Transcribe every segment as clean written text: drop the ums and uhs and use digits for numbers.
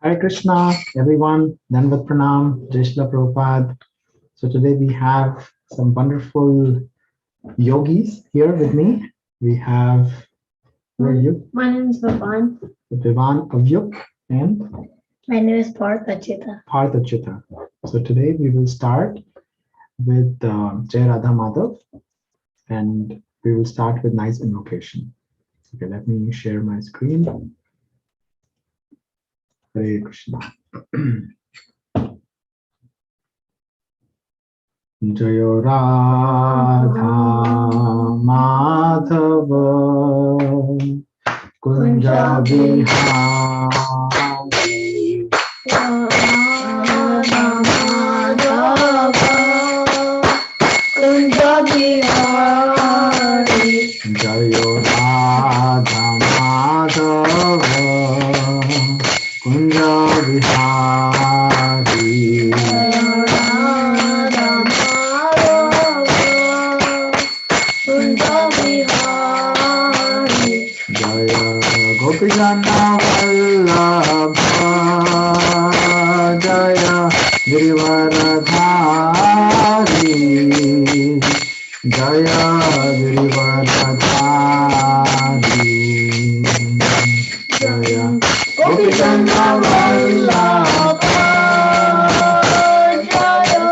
Hare Krishna, everyone. Dandavat Pranam, Jai Shri Prabhupada. So today we have some wonderful yogis here with me. We have, who are you? My name is Vavan. Vivan Avyuk and My name is Parth Achita. Parth Achyuta. So today we will start with Jai Radha Madhav and we will start with nice invocation. Okay, let me share my screen. Hare Krishna. Jayo Radha Madhava Kunja Vihari Radha Madhava Kunja Vihari Jayo Radha Madhava Kunja Vihari Radha Madhava Kunja Vihari Jaya Gopijana Vallabha Jaya Girivaradhari Jaya Girivaradhari Jaya Gopijana Vallabha Jaya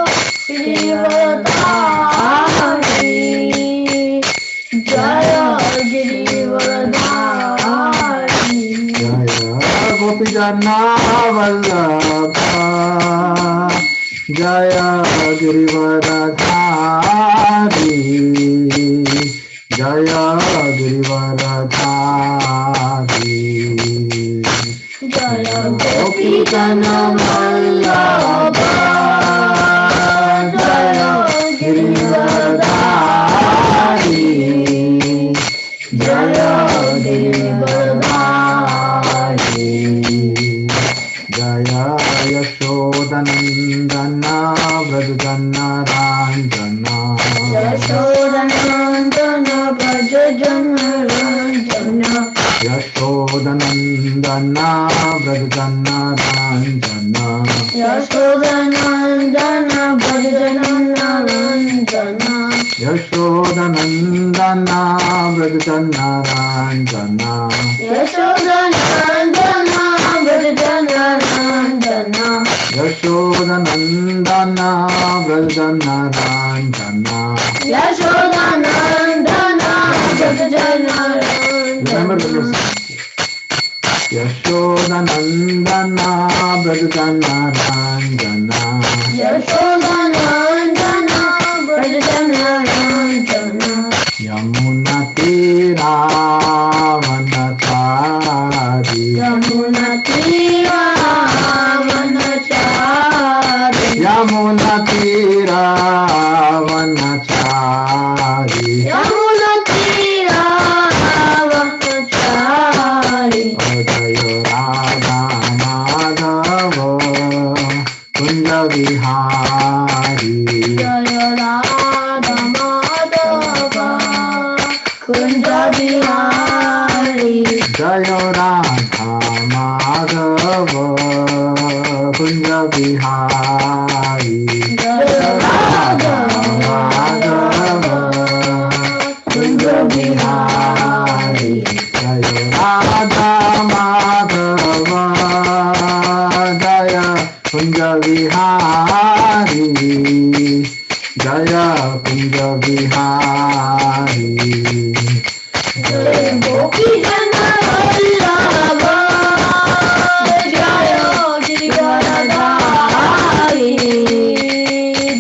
Girivaradhari Jaya Girivaradhari Jaya Gopijana Vallabha Jaya Girivaradhari Jaya Girivaradhari Jaya Gopijana Vallabha Jaya Girivaradhari Jaya Girivaradhari Jaya Yashodanandana Vrajana Ranjana Yashodanandana Vrajana Ranjana Yashodanandana Vrajana Ranjana Yashodanandana Vrajana Ranjana Yashodanandana Vrajana Ranjana Yashodanandana Vrajana Ranjana Yashodanandana Vrajana Ranjana Yashodanandana Vrajana Remember the Ranjana verse. Yashodanandana Vrajana Ranjana Yashodanandana Vrajana Ranjana Yamuna Tira Vanachari Yamuna Tira Vanachari Yamuna Tira Vanachari Yamuna Tira Vanachari Jayo Radha Madhava Kunja Vihari Jaya Radha Madhava Kunja Vihari Jayo Radha Madhava Kunja Vihari Jaya Radha Madhava Kunja Vihari Jayo Radha Madhava Jaya Kunja Vihari Jaya Kunja Vihari Jaya Gopi Jana Vallabha Jaya Girivaradhari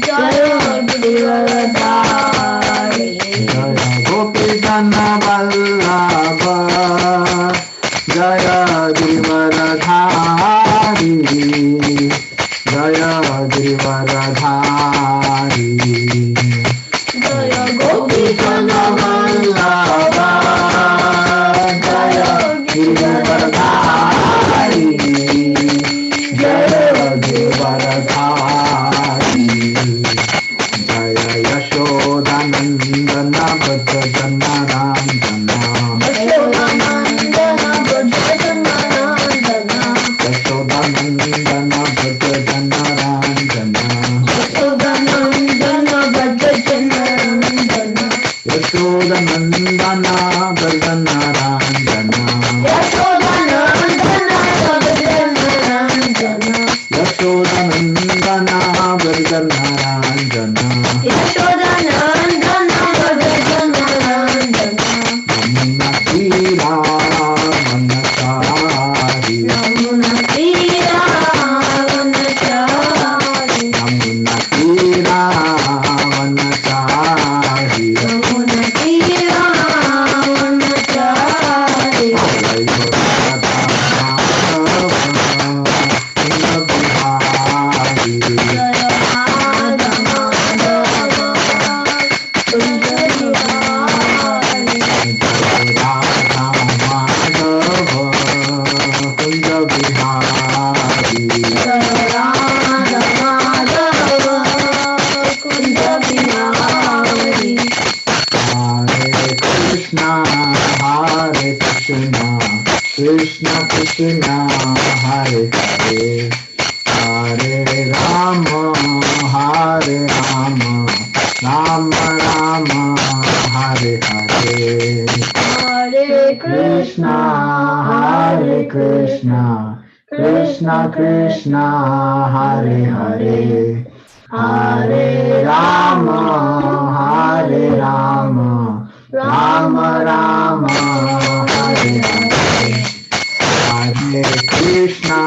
Jaya Girivaradhari Jaya Gopijana Vallabha Jaya Girivaradhari Jaya Girivaradhari Jaya Gopi Jana Vallabha Jaya Girivaradhari Jaya Girivaradhari Jaya Yashodanandana Vrajana Ranjana Yashodanandana Vrajana Ranjana Vardanarandana Yashodanandana Vardanarandana Yashodanandana Vardanarandana Yashodanandana Vardanarandana Yamuna Tira Vanachari Yamuna Tira Vanachari Yamuna Tira Vanachari Yamuna Tira Vanachari Jaya Radha Madhava Kunja Bihari Jaya Radha Madhava Kunja Bihari Hare Krishna, Krishna Krishna, Hare Hare, Hare Rama, Hare Rama, Rama Rama, Hare Hare. Hare Krishna, Hare Krishna, Krishna Krishna, Hare Hare, Hare Rama, Hare Rama, Rama Rama, Hare Hare. Hare Krishna,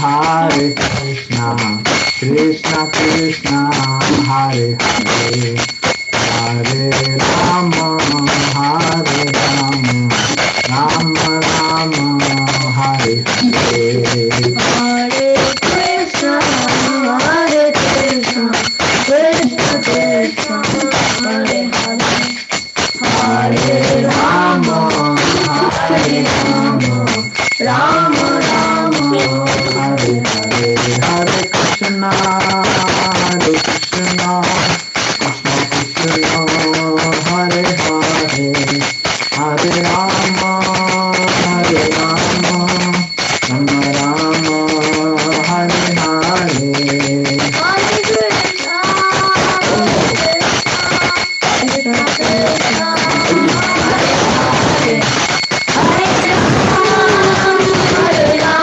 Hare Krishna, Krishna Krishna, Hare Hare, Hare Rama, Hare Rama, Rama Rama, Hare Hare. Hare Krishna, Hare Krishna, Krishna Krishna, Hare Hare, Hare Rama, Hare Rama, Rama Rama, Hare Hare. Hare Krishna, Hare Krishna, Krishna Krishna, Hare Hare, Hare Rama, Hare Rama, Rama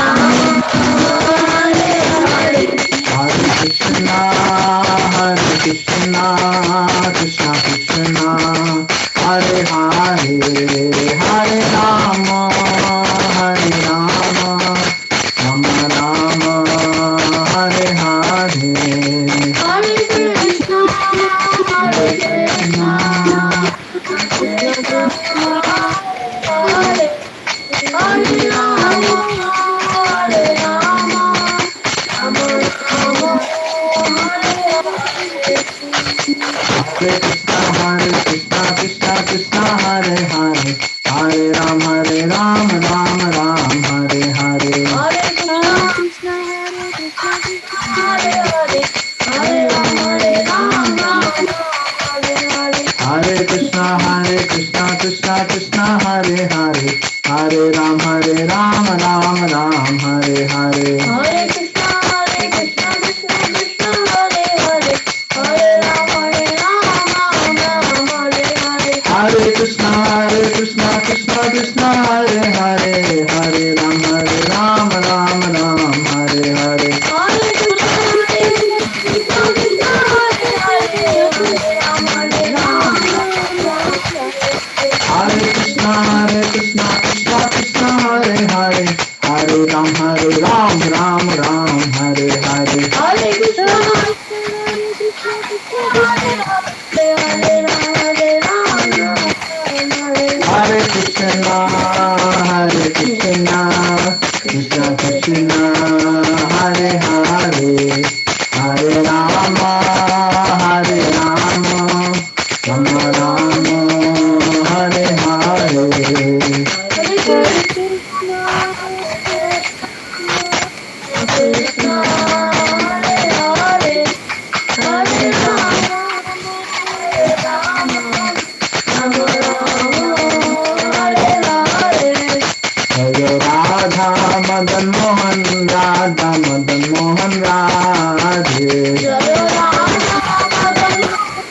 Rama, Hare Hare. Hare Krishna, Hare Krishna, Krishna Krishna, Hare Hare, Hare Rama, Rama Rama, Hare Hare. Hare Krishna, Krishna Krishna, Hare Hare, Hare Rama, Hare Rama, Rama Rama, Hare Hare. Hare Krishna, Hare Krishna, Krishna Krishna, Hare Hare Rama, Hare Rama, Rama Rama, Hare Hare. Hare Krishna, Krishna Krishna, Hare Hare, Hare Ram, Ram Ram, Hare Hare. Hare Krishna, Hare Hare, Hare Rama, Ram Hare Hare. Hare Krishna, Krishna Krishna, Hare Hare, Hare Ram, Ram Ram, Hare Hare. Hare Krishna, Krishna Krishna, Hare Hare, Hare Rama, Ram Hare Hare. Hare Krishna, Krishna Krishna, Hare Hare, Hare Ram, Ram Ram, Hare Hare. Hare Krishna, Krishna Krishna, Hare Hare, Hare Rama, Ram Hare Krishna, Krishna Krishna, Hare Hare, Hare Ram, Ram Ram, Hare Hare. Hare Krishna, Hare Hare, Hare Rama, Hare Krishna, Krishna Krishna, Hare Hare, Hare Rama, Rama Rama, Hare Hare. Krishna, Hare Hare, Hare Rama, Hare Rama, Rama Rama, Hare Hare. Jaya Radha Madan Mohan, Radha Madan Mohan Radhe. Jaya Radha Madan Mohan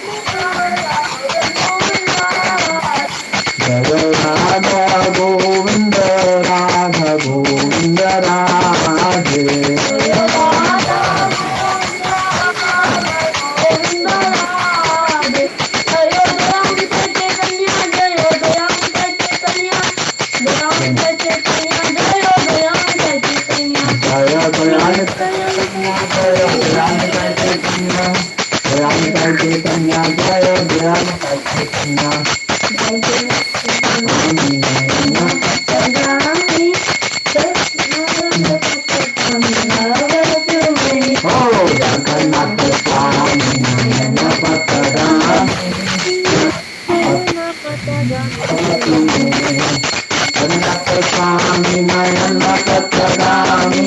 Swami Nayana Patragami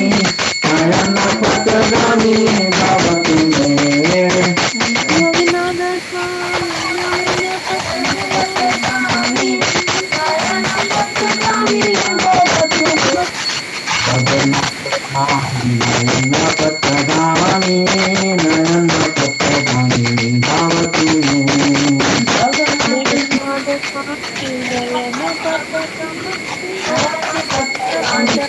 Nayana Patragami Bhavati Me Yoginada Swami Nayana Patagami Nayana Patagami Bhavati Me Nayana Patragami Nayana Patragami Bhavati Me Yoginada Swami Nayana Patagami Nayana Patagami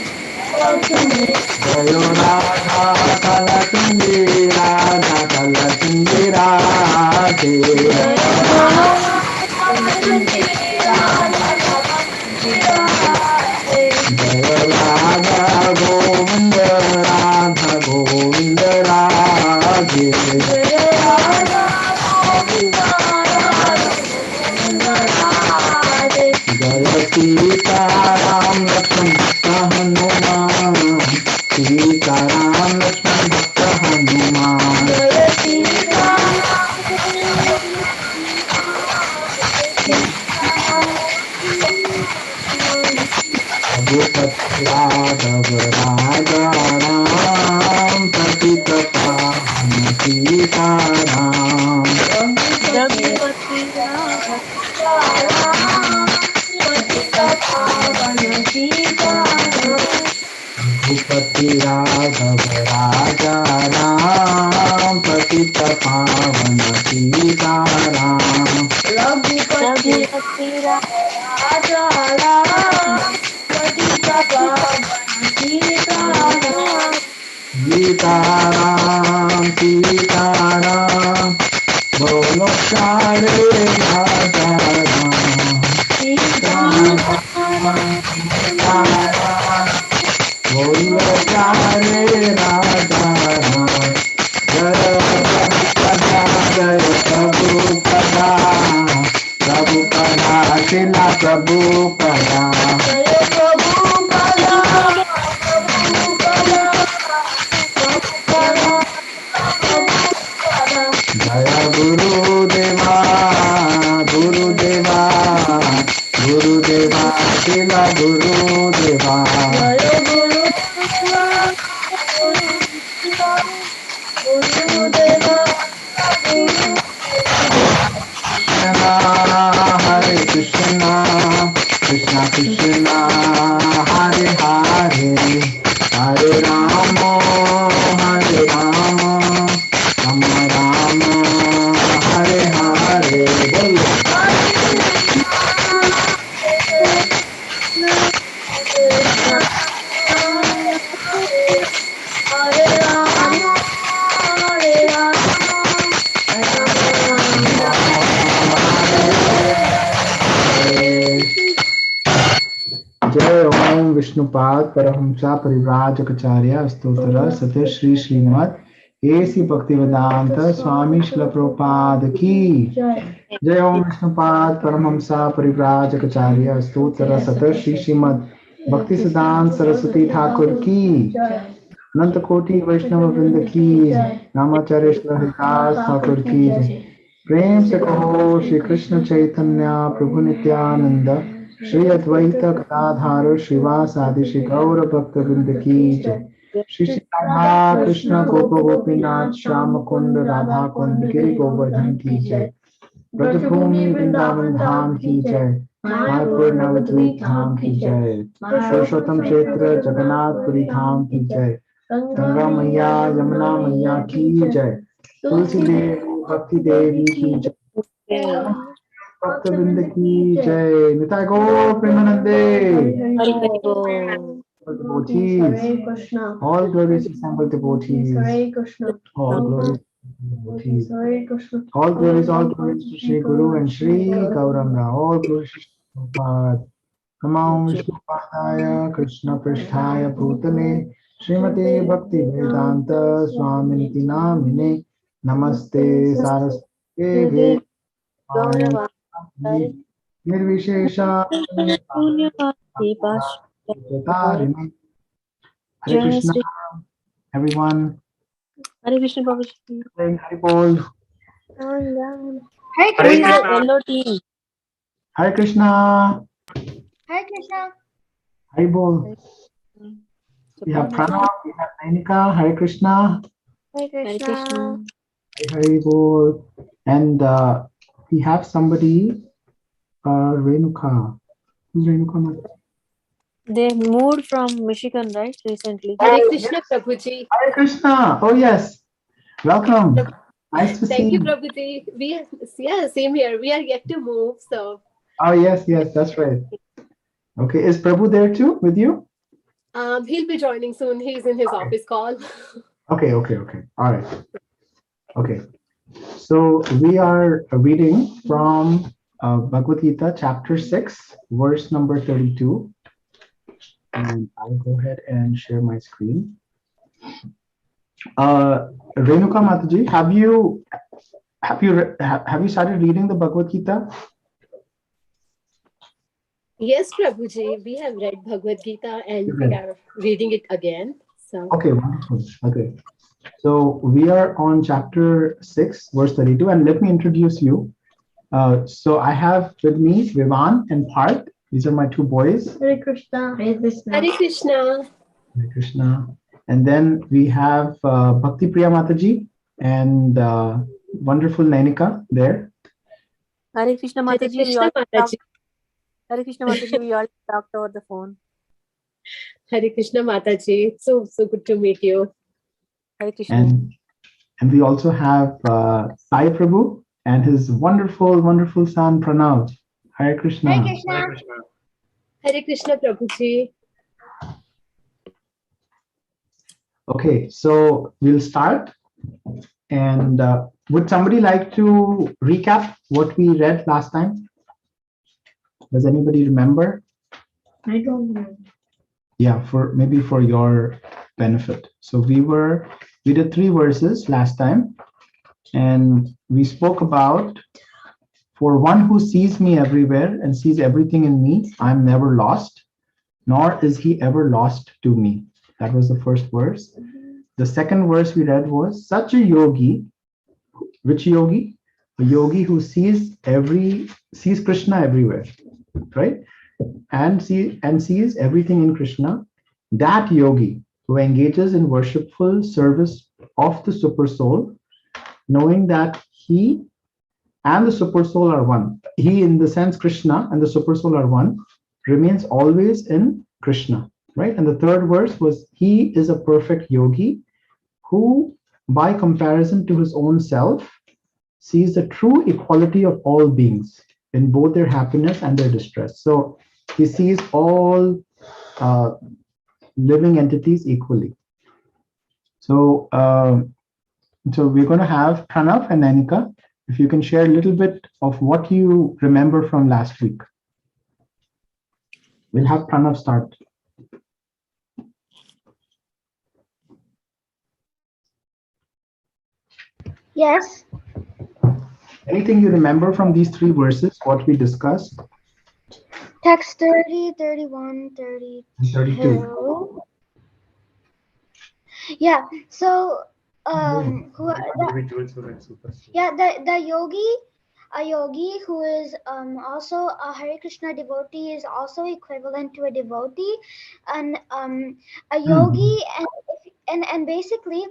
Bhavati Me Jayo Radha Kalachindi Radha Kalachindi Radhe Jayo Radha Govinda Radha Govinda Radhe Jaya Sita Ram Lakshman Bhakta Hanuman Sita Ram Lakshman Bhakta Hanuman Raghupat Radhav Raja Ram Patita Pavan Sita Ram Raghupathi Radha Raghupat Radhav Raja Ram Patita Pavan Sita Ram Raghupathi Sita Ram Sita Ram Bolo Share Raja Ram Sita Ram Bolo Share Raja Ram Jaya Prabhupada Jaya Prabhupada Prabhupada Srila Prabhupada Jaya Guru Deva Guru Deva Guru Deva Srila Guru Deva Hare Krishna Krishna Krishna Hare Hare Hare Rama Hare Rama Rama Rama Hare Hare Bolo जय ओम विष्णुपाद परमहंसा परिव्राजकाचार्य स्तोत्र सत्य Shri Shrimad AC Bhaktivedanta स्वामी श्रील प्रभुपाद की जय ओम विष्णुपाद परमहंसा परिव्राजकाचार्य स्तोत्र सत्य श्री श्रीमद भक्ति सिद्धांत सरस्वती ठाकुर की अनंत कोटि वैष्णव वृंद की रामाचार्य श्री हरिदास ठाकुर की प्रेम से कहो श्री कृष्ण चैतन्य प्रभु नित्यानंद श्री अद्वैत गदाधर श्रीवासादि श्री गौर भक्त वृंद की जय श्री श्री राधा कृष्ण गोप गोपीनाथ श्याम कुंड राधा कुंड गिरि गोवर्धन की जय ब्रजभूमि वृंदावन धाम की जय मायापुर नवद्वीप धाम की जय पुरुषोत्तम क्षेत्र जगन्नाथपुरी धाम की जय गंगा मैया यमुना मैया की जय तुलसी देव भक्ति देवी की जय भक्तवृंद की जय निताय गौर प्रेमानंदे devotees, all glories to Sample devotees, all glories to devotees, all glories to Shri Guru and Shri Gauranga, all glories to Shri Prabhupada. Namo Vishnu Padaya Krishna Pristhaya Bhutale Srimate Bhakti Vedanta Swaminiti Namine Namaste Saraswate Devi Nirvishesha Hare Krishna, everyone. Hare Krishna Babaji. Hare Bol. Who is the yellow team? Hare Krishna. Hare Krishna. Hari Bol. We have Pranav, we have Nainika. Hare Krishna. Hare Hare Krishna. Krishna. Hari Bol. And we have somebody, Renuka. Who's Renuka? They moved from Michigan, right? Recently. Hare Krishna, Prabhuji. Hare Krishna. Oh, yes. Welcome. Nice to see Thank you, you. Prabhuji. Same here. We are yet to move, so. Oh, yes, that's right. Okay, is Prabhu there too with you? He'll be joining soon. He's in his office call. Okay. All right. Okay. So we are reading from Bhagavad Gita, chapter 6, verse number 32. And I'll go ahead and share my screen. Renuka Mataji, have you started reading the Bhagavad Gita? Yes, Prabhuji. We have read Bhagavad Gita and Okay. we are reading it again. So. Okay, wonderful. Okay. So we are on chapter 6, verse 32, and let me introduce you. So I have with me Vivan and Parth. These are my two boys. Hare Krishna. Hare Krishna. Hare Krishna. Hare Krishna. And then we have Bhakti Priya Mataji and wonderful Nainika there. Hare Krishna Hare Mataji. Krishna, Mataji. Hare Krishna Mataji. We all talked over the phone. Hare Krishna, Mataji. So good to meet you. Hare Krishna. And we also have Sai Prabhu and his wonderful son Pranav. Hare Krishna. Hare Krishna. Hare Krishna, Prabhuji. Okay, so we'll start. And would somebody like to recap what we read last time? Does anybody remember? I don't know. Yeah, maybe for your benefit. So we did 3 verses last time, and we spoke about, for one who sees me everywhere and sees everything in me, I'm never lost, nor is he ever lost to me. That was the first verse. The second verse we read was, such a yogi. Which yogi? A yogi who sees Krishna everywhere, right? And sees everything in Krishna. That yogi who engages in worshipful service of the super soul, knowing that he and the super soul are one. He, in the sense Krishna, and the super soul are one, remains always in Krishna, right? And the third verse was, he is a perfect yogi who, by comparison to his own self, sees the true equality of all beings in both their happiness and their distress. So he sees all living entities equally. So we're going to have Pranav and Nainika. If you can share a little bit of what you remember from last week. We'll have Pranav start. Yes. Anything you remember from these 3 verses, what we discussed? Text 30, 31, 32. 32. Yeah. So the yogi, a yogi who is also a Hare Krishna devotee is also equivalent to a devotee, and a yogi and basically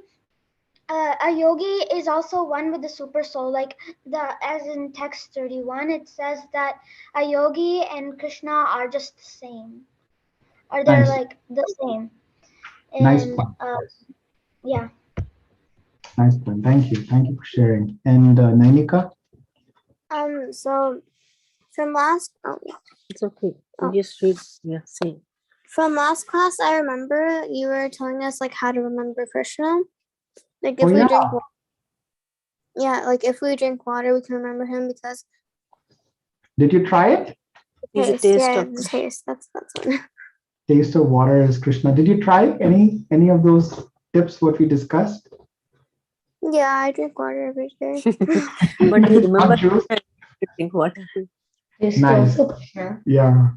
a yogi is also one with the super soul. Like as in text 31, it says that a yogi and Krishna are just the same, or they're Nice. like the same. And, nice point. Yeah. Nice point. Thank you for sharing. And Nainika? So from last, It's okay. You just read. Yeah, same. From last class, I remember you were telling us like how to remember Krishna. Like if Oh, we yeah. drink, like if we drink water, we can remember him because. Did you try it? It's Taste, a taste yeah, of the taste. That's one. Taste of water is Krishna. Did you try any of those tips what we discussed? Yeah, I drink water every day. But you remember Not juice? drink water. Nice. Yeah.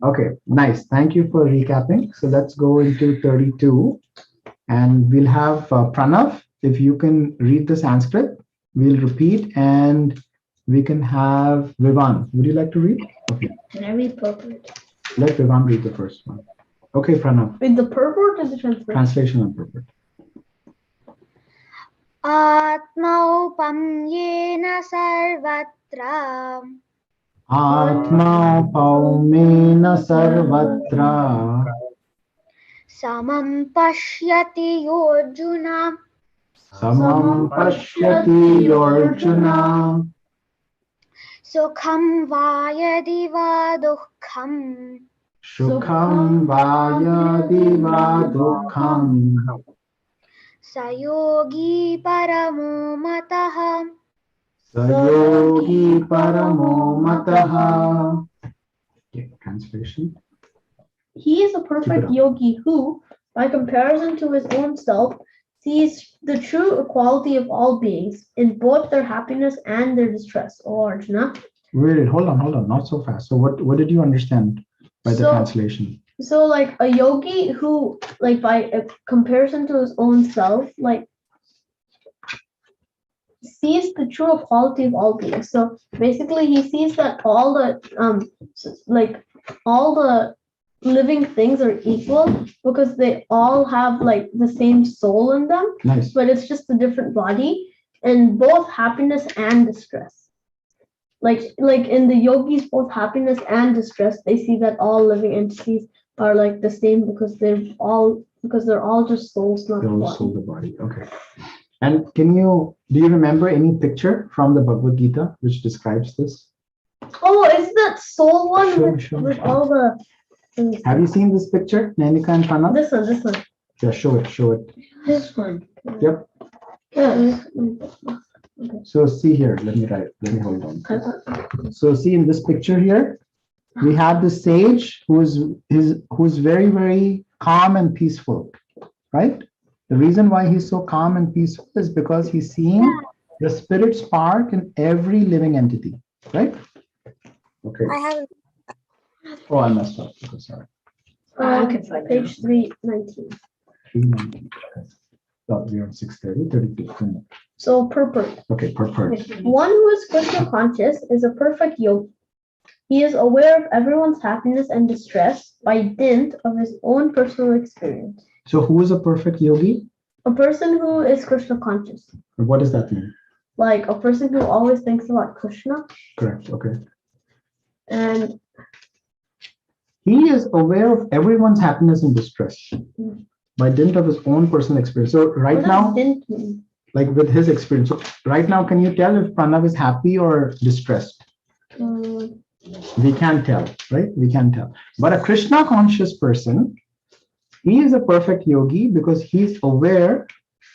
Okay, nice. Thank you for recapping. So let's go into 32, and we'll have Pranav. If you can read the Sanskrit, we'll repeat, and we can have Vivan. Would you like to read? Okay. Can I read purport? Let Vivan read the first one. Okay, Pranav. Read the purport or the translation? Translation and purport. आत्मौपम्येन सर्वत्र Atma paumena sarvatra समं पश्यति योऽर्जुन samam pashyati yorjuna सुखं वा यदि वा दुःखं sukham vayadi va dukham स योगी परमो मतः sayogi paramo mataha. Okay, translation. He is a perfect yogi who, by comparison to his own self, sees the true equality of all beings in both their happiness and their distress. Oh, Arjuna. Wait, hold on, not so fast. So what did you understand by the translation? So like a yogi who, like by a comparison to his own self, like sees the true equality of all beings. So basically he sees that all the like all the living things are equal because they all have like the same soul in them. Nice. But it's just a different body, and both happiness and distress. Like in the yogis, both happiness and distress, they see that all living entities are like the same because they're all just souls, not They all body. sold the body. Okay. And do you remember any picture from the Bhagavad Gita which describes this? Oh, is that soul one Sure, with sure. all the things? Have you seen this picture, Nanika and Pranav? This one. Yeah, show it. This one. Yep. Yeah. So see here, let me hold on. So see in this picture here, we have the sage who's very, very calm and peaceful, right? The reason why he's so calm and peaceful is because he's seeing the spirit spark in every living entity, right? Okay. I haven't. Oh, I messed up. Okay, sorry. Page 319. 319. Thought we were on 630, 32. So purport. Okay, perfect. One who is Krishna conscious is a perfect yogi. He is aware of everyone's happiness and distress by dint of his own personal experience. So who is a perfect yogi? A person who is Krishna conscious. What does that mean? Like a person who always thinks about Krishna. Correct. Okay. And He is aware of everyone's happiness and distress by dint of his own personal experience. So right what does now, dint mean? like with his experience, so right now, can you tell if Pranav is happy or distressed? We can't tell, right? We can't tell. But a Krishna conscious person, he is a perfect yogi because he's aware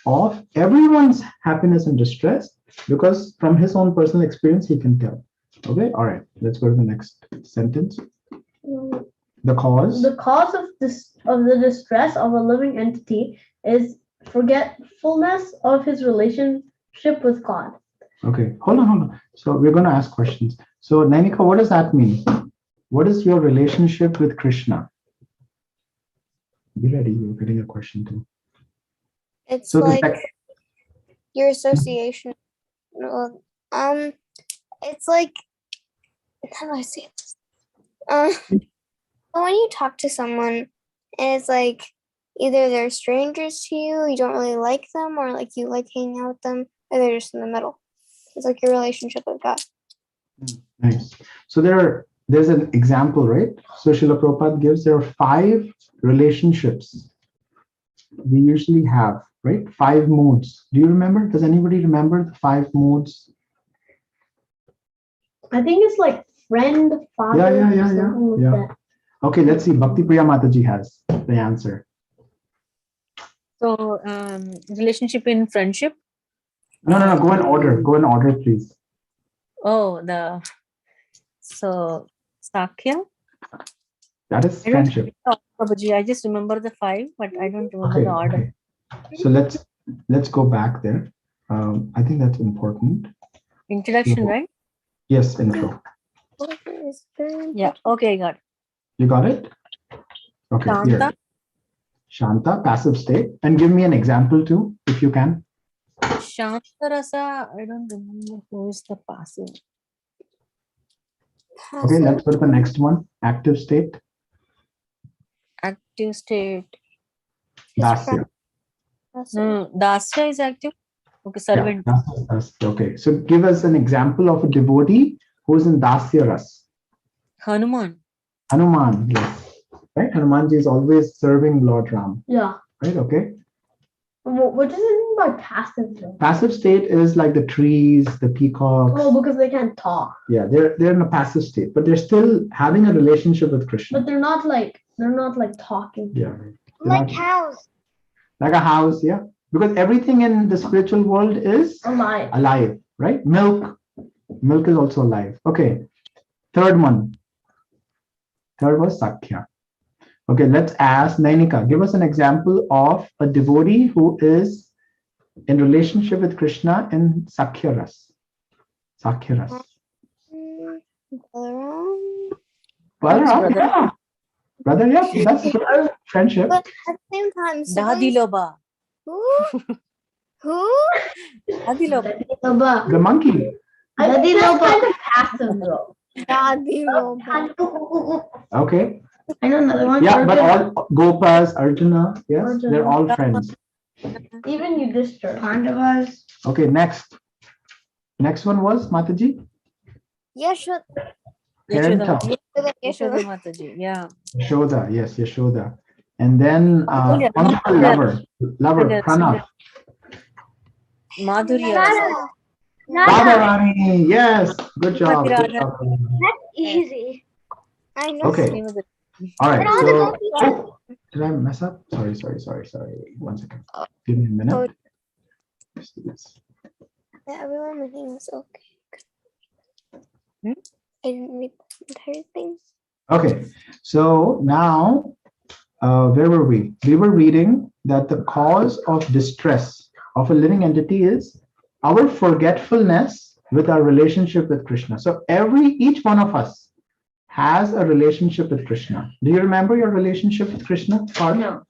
of everyone's happiness and distress because from his own personal experience, he can tell. Okay, all right, let's go to the next sentence. The cause. The cause of the distress of a living entity is forgetfulness of his relationship with God. Okay, hold on. So we're going to ask questions. So Nainika, what does that mean? What is your relationship with Krishna? Be ready, you're getting a question too. It's So like your association. It's like, how do I say this? When you talk to someone, and it's like either they're strangers to you, you don't really like them, or like you like hanging out with them, or they're just in the middle. It's like your relationship with God. Nice. So there's an example, right? So Srila Prabhupada gives there are 5 relationships we usually have, right? 5 moods. Do you remember? Does anybody remember the 5 moods? I think it's like friend, father. Yeah. Okay, let's see. Bhakti Priya Mataji has the answer. So, relationship in friendship. No. Go in order, please. Oh, Sakya. That is friendship. Prabhuji, I just remember the 5, but I don't remember the order. Okay. So let's go back there. I think that's important. Introduction, right? Yes, intro. Yeah. Okay, got it. You got it? Okay. Shanta. Here. Shanta, passive state. And give me an example too, if you can. Shanta Rasa, I don't remember who is the passive. Okay, let's go to the next one. Active state. Active state. Dasya. Dasya is active. Okay, Yeah, servant. dasya. Okay, so give us an example of a devotee who's in Dasya Ras. Hanuman. Hanuman, yes. Right? Hanumanji is always serving Lord Ram. Yeah. Right, okay. What does it mean by passive though? Passive state is like the trees, the peacocks. Oh, because they can't talk. Yeah, they're in a passive state, but they're still having a relationship with Krishna. But they're not like talking. Yeah. Like cows. Like a house, yeah. Because everything in the spiritual world is Alive. right? Milk is also alive. Okay. Third one. Third was Sakya. Okay, let's ask Nainika. Give us an example of a devotee who is in relationship with Krishna in Sakya Ras. Sakya Ras. Balaram. Brother, yeah. Brother, yeah. That's good friendship. But at the same time, Dadi siblings- Loba. Who? Dadi Loba. Loba. The monkey. That's kind of passive though. Dadi Loba. Okay. I know another one. Yeah, but all Gopas, Arjuna, yes, Arjuna. they're all friends. Even Yudhishthira. Pandavas. Okay, next. Next one was Mataji. Yashoda. Parenta. Yashoda Yashoda. Mataji. Yeah. Yashoda, yes, Yashoda. And then Amulya. wonderful lover, Pranav. Madhurya. Radha. Radharani, yes, good job. Good Radha. job. That's easy. I know. Okay, all right. And all So, the gopis. did I mess up? Sorry. 1 second. Give me a minute. Let's do this. Yeah, everyone making was okay. Hmm? I didn't read the entire thing. Okay, so now, where were we? We were reading that the cause of distress of a living entity is our forgetfulness with our relationship with Krishna. So each one of us has a relationship with Krishna. Do you remember your relationship with Krishna? Parth? No.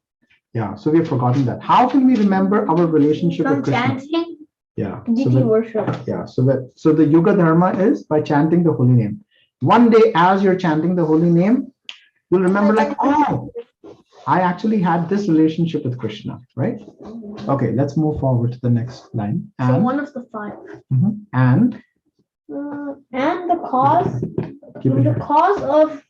Yeah, so we've forgotten that. How can we remember our relationship with From Krishna? chanting. Yeah. Deity worship. Yeah, so the Yuga Dharma is by chanting the holy name. One day, as you're chanting the holy name, you'll remember like, oh, I actually had this relationship with Krishna, right? Okay, let's move forward to the next line. So And, one of the 5. and And the cause of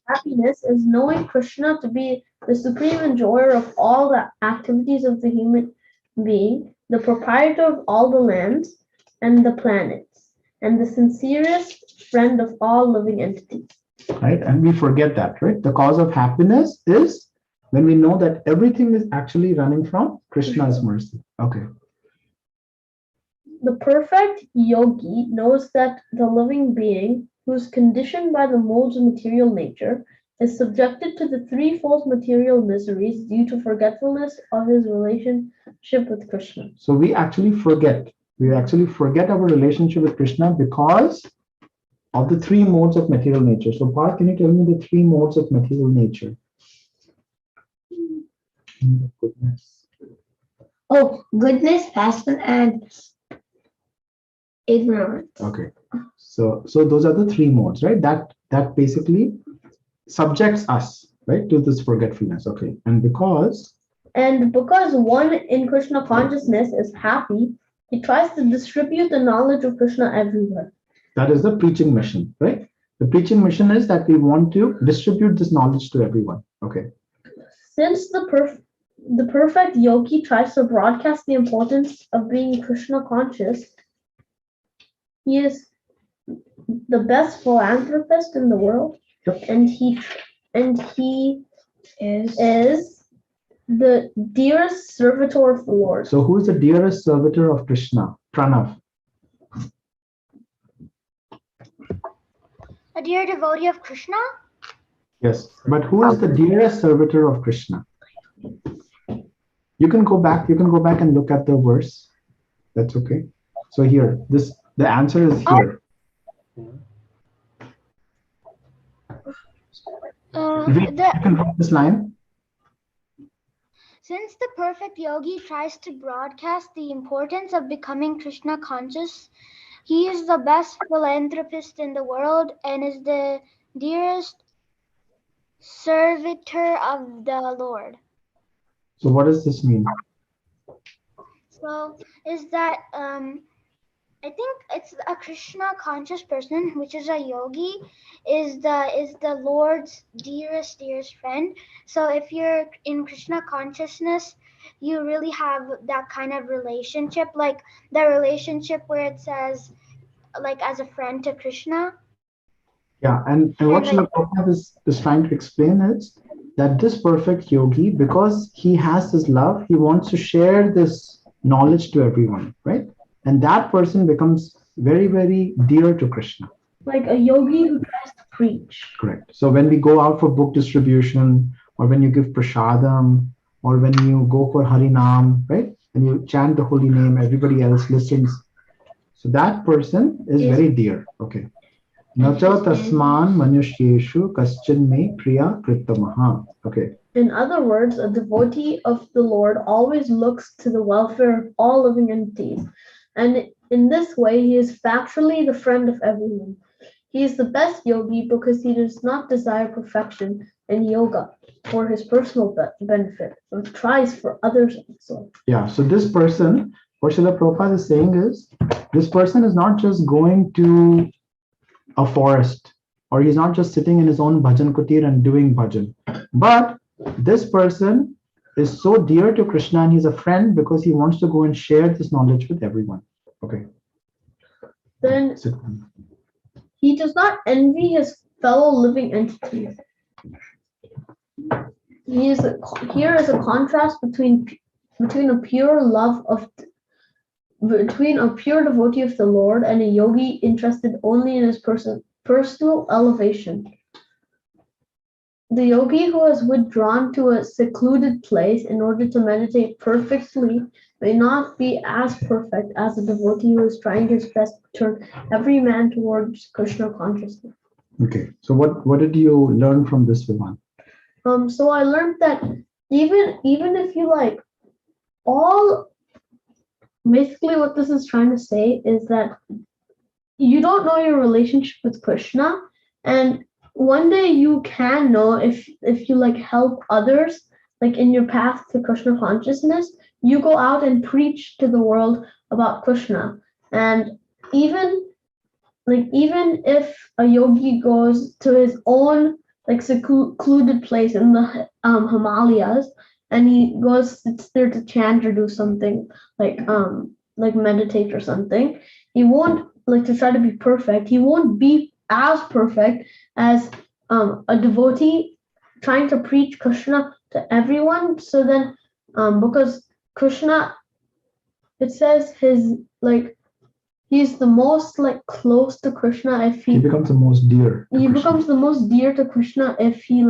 happiness is knowing Krishna to be the supreme enjoyer of all the activities of the human being, the proprietor of all the lands and the planets, and the sincerest friend of all living entities. right, and we forget that, right? The cause of happiness is when we know that everything is actually running from Krishna's mercy. Okay. The perfect yogi knows that the living being, who is conditioned by the modes of material nature, is subjected to the threefold material miseries due to forgetfulness of his relationship with Krishna. So we actually forget. We actually forget our relationship with Krishna because of the 3 modes of material nature. So Parth, can you tell me the 3 modes of material nature? Goodness. Oh, goodness, passion, and ignorance. Okay. So those are the 3 modes, right? That basically subjects us, right, to this forgetfulness. Okay. And because one in Krishna consciousness is happy, he tries to distribute the knowledge of Krishna everywhere. that is the preaching mission, right? The preaching mission is that we want to distribute this knowledge to everyone. Okay. Since the perfect yogi tries to broadcast the importance of being Krishna conscious, he is the best philanthropist in the world, Yep. and he is the dearest servitor of the Lord. So who is the dearest servitor of Krishna? Pranav. A dear devotee of Krishna? Yes. But who is the dearest servitor of Krishna? You can go back and look at the verse. That's okay. So here, the answer is here. You can read this line. Since the perfect yogi tries to broadcast the importance of becoming Krishna conscious, He is the best philanthropist in the world and is the dearest servitor of the Lord. So what does this mean? So is that I think it's a Krishna conscious person, which is a yogi, is the Lord's dearest friend. So if you're in Krishna consciousness, you really have that kind of relationship, like the relationship where it says like as a friend to Krishna. Yeah, and what Srila Prabhupada is trying to explain is that this perfect yogi, because he has this love, he wants to share this knowledge to everyone, right? And that person becomes very, very dear to Krishna. Like a yogi who tries to preach. Correct. So when we go out for book distribution, or when you give prasadam, or when you go for Harinam, right? And you chant the holy name, everybody else listens. So that person is very dear. Okay. Nacha tasman manushyeshu kaschin me priya krittamaha. Okay. In other words, a devotee of the Lord always looks to the welfare of all living entities, and in this way he is factually the friend of everyone. He is the best yogi because he does not desire perfection in yoga for his personal benefit, but tries for others also. Yeah, so this person, what Srila Prabhupada is saying is, this person is not just going to a forest, or he's not just sitting in his own bhajan kutir and doing bhajan, but this person is so dear to Krishna and he's a friend because he wants to go and share this knowledge with everyone. Okay. Then he does not envy his fellow living entities. Here is a contrast between a pure devotee of the Lord and a yogi interested only in his personal elevation. The yogi who has withdrawn to a secluded place in order to meditate perfectly may not be as perfect as a devotee who is trying his best to turn every man towards Krishna consciousness. Okay, so what did you learn from this, Vivan? So I learned that even if you like basically what this is trying to say is that you don't know your relationship with Krishna, and one day you can know if you like help others like in your path to Krishna consciousness, you go out and preach to the world about Krishna. And even if a yogi goes to his own like secluded place in the Himalayas and he sits there to chant or do something like meditate or something, he won't like to try to be perfect. He won't be as perfect as a devotee trying to preach Krishna to everyone. So then because Krishna, it says he's the most like close to Krishna if he becomes the most dear. He becomes the most dear to Krishna if he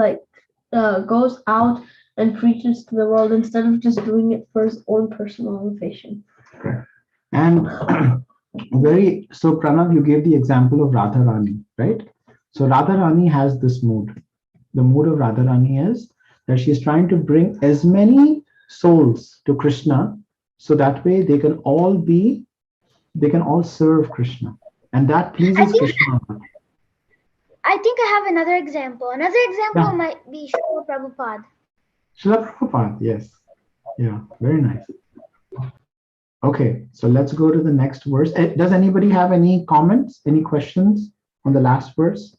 goes out and preaches to the world instead of just doing it for his own personal elevation. Correct. And so Pranav, you gave the example of Radharani, right? So Radharani has this mood. The mood of Radharani is that she's trying to bring as many souls to Krishna, so that way they can all serve Krishna, and that pleases Krishna. I think I have another example. Another example might be Srila Prabhupada. Srila Prabhupada, yes. Yeah, very nice. Okay, so let's go to the next verse. Does anybody have any comments, any questions on the last verse?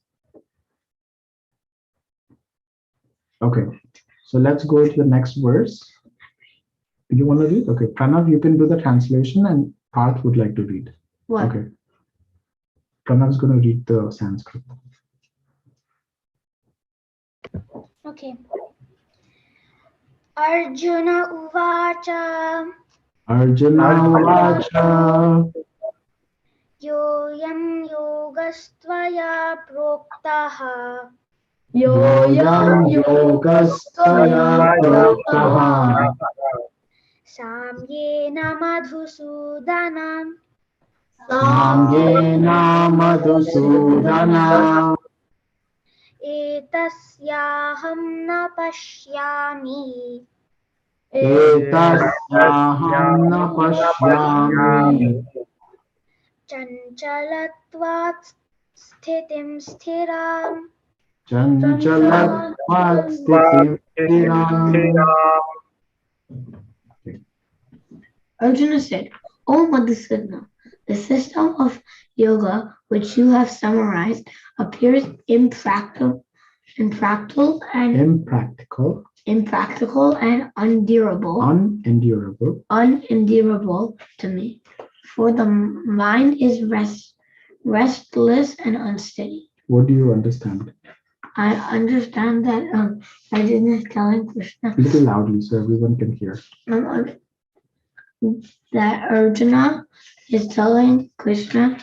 Okay, so let's go to the next verse. You want to read? Okay, Pranav, you can do the translation and Parth would like to read. What? Okay. Pranav's going to read the Sanskrit. Okay. Arjuna Uvacha. Arjuna Uvacha. Yoyam yogastvaya proktaha. Yoyam yogastvaya proktaha. Samyena madhusudanam. Samyena madhusudana. Etasyaham na pashyami. Etasyaham na pashyami. Chanchalatvat Sthitim Sthiram. Chanchalatvat Sthitim Stiram. Arjuna said, O Madhusudana, the system of yoga which you have summarized appears impractical and unendurable to me, for the mind is restless and unsteady. What do you understand? I understand that Arjuna is telling Krishna A little loudly so everyone can hear. that Arjuna is telling Krishna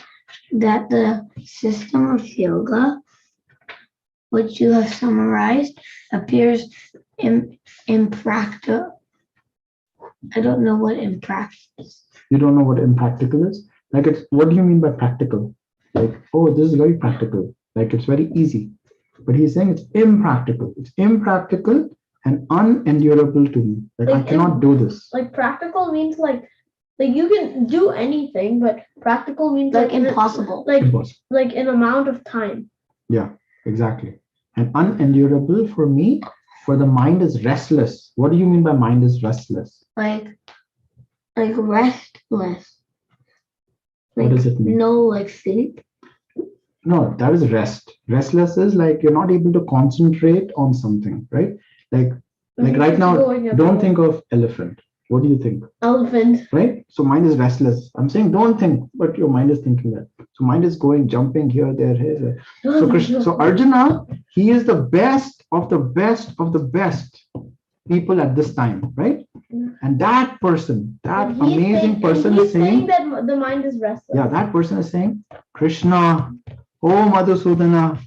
that the system of yoga, which you have summarized, appears impractical. I don't know what impractical is. You don't know what impractical is? Like, it's, what do you mean by practical? Like, oh, this is very practical. Like, it's very easy. But he's saying it's impractical. It's impractical and unendurable to me. Like, I cannot do this. Like practical means like you can do anything, but practical means Like impossible. Impossible. Like an amount of time. Yeah, exactly. And unendurable for me, for the mind is restless. What do you mean by mind is restless? Like restless. What does it mean? No, like sleep. No, that is rest. Restless is like you're not able to concentrate on something, right? Like right now, don't think of elephant. What do you think? Elephant. Right? So mind is restless. I'm saying don't think, but your mind is thinking that. So mind is going, jumping here, there, here. So Arjuna, he is the best of the best of the best people at this time, right? And that person, that amazing person is saying that the mind is restless. Yeah, that person is saying, Krishna, oh Madhusudana,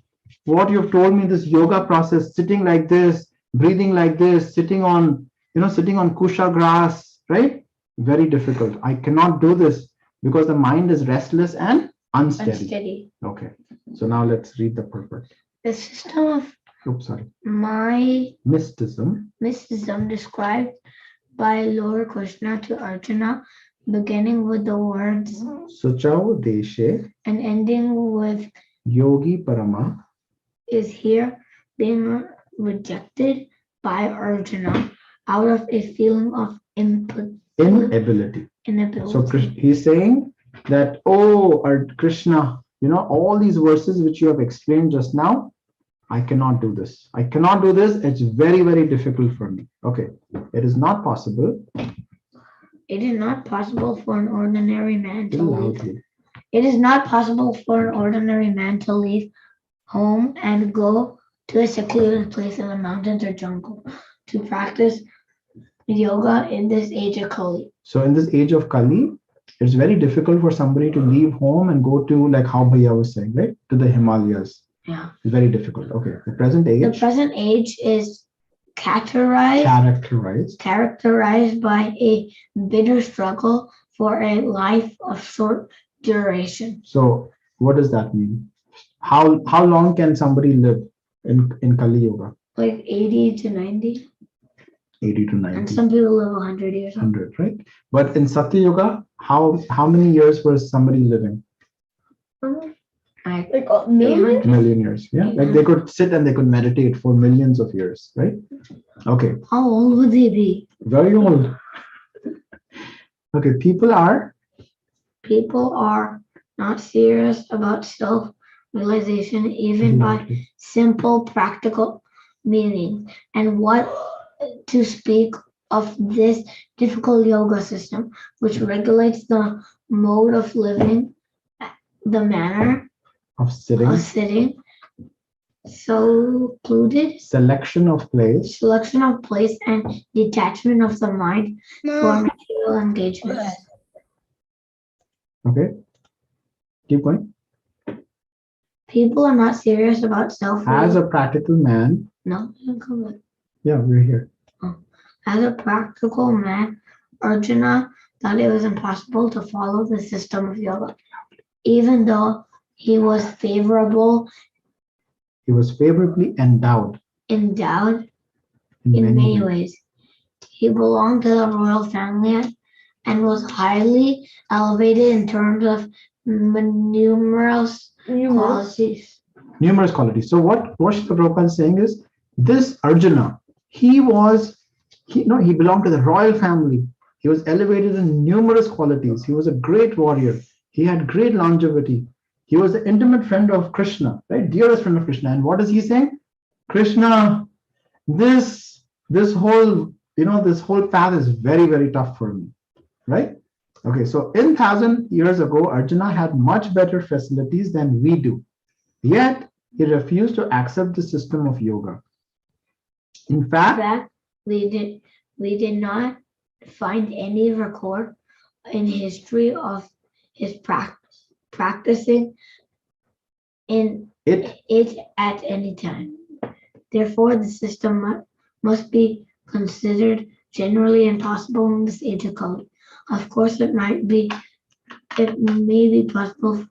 what you've told me, this yoga process, sitting like this, breathing like this, sitting on kusha grass, right? Very difficult. I cannot do this because the mind is restless and unsteady. Okay. So now let's read the purport. The system of mysticism described by Lord Krishna to Arjuna, beginning with the words Suchau Deshe and ending with Yogi Parama, is here being rejected by Arjuna out of a feeling of inability. So he's saying that, oh, Krishna, all these verses which you have explained just now, I cannot do this. I cannot do this. It's very, very difficult for me. Okay. It is not possible. It is not possible for an ordinary man to leave. It is not possible for an ordinary man to leave home and go to a secluded place in the mountains or jungle to practice yoga in this age of Kali. So in this age of Kali, it's very difficult for somebody to leave home and go to, like how Bhaiya was saying, right? To the Himalayas. Yeah. It's very difficult. Okay. The present age is characterized by a bitter struggle for a life of short duration. So what does that mean? How long can somebody live in Kali Yoga? Like 80 to 90. 80 to 90. And some people live 100 years. 100, right? But in Satya Yoga, how many years was somebody living? Like million years. Yeah. Like they could sit and they could meditate for millions of years, right? Okay. How old would they be? Very old. Okay. People are not serious about self-realization, even by simple practical meaning. And what to speak of this difficult yoga system, which regulates the mode of living, the manner of sitting, secluded, selection of place, and detachment of the mind for material engagement. Okay, keep going. People are not serious about As a practical man. No, yeah, we're here. As a practical man, Arjuna thought it was impossible to follow the system of yoga, even though he was favorably endowed in many ways. He belonged to the royal family and was highly elevated in terms of numerous qualities. Numerous qualities. So what Srila Prabhupada is saying is this Arjuna, he belonged to the royal family. He was elevated in numerous qualities. He was a great warrior. He had great longevity. He was an intimate friend of Krishna, right? Dearest friend of Krishna. And what is he saying? Krishna, this whole path is very, very tough for me, right? Okay, so in 1,000 years ago, Arjuna had much better facilities than we do. Yet he refused to accept the system of yoga. In fact, we did not find any record in history of his practicing in it at any time. Therefore, the system must be considered generally impossible in this age of Kali. Of course, it may be possible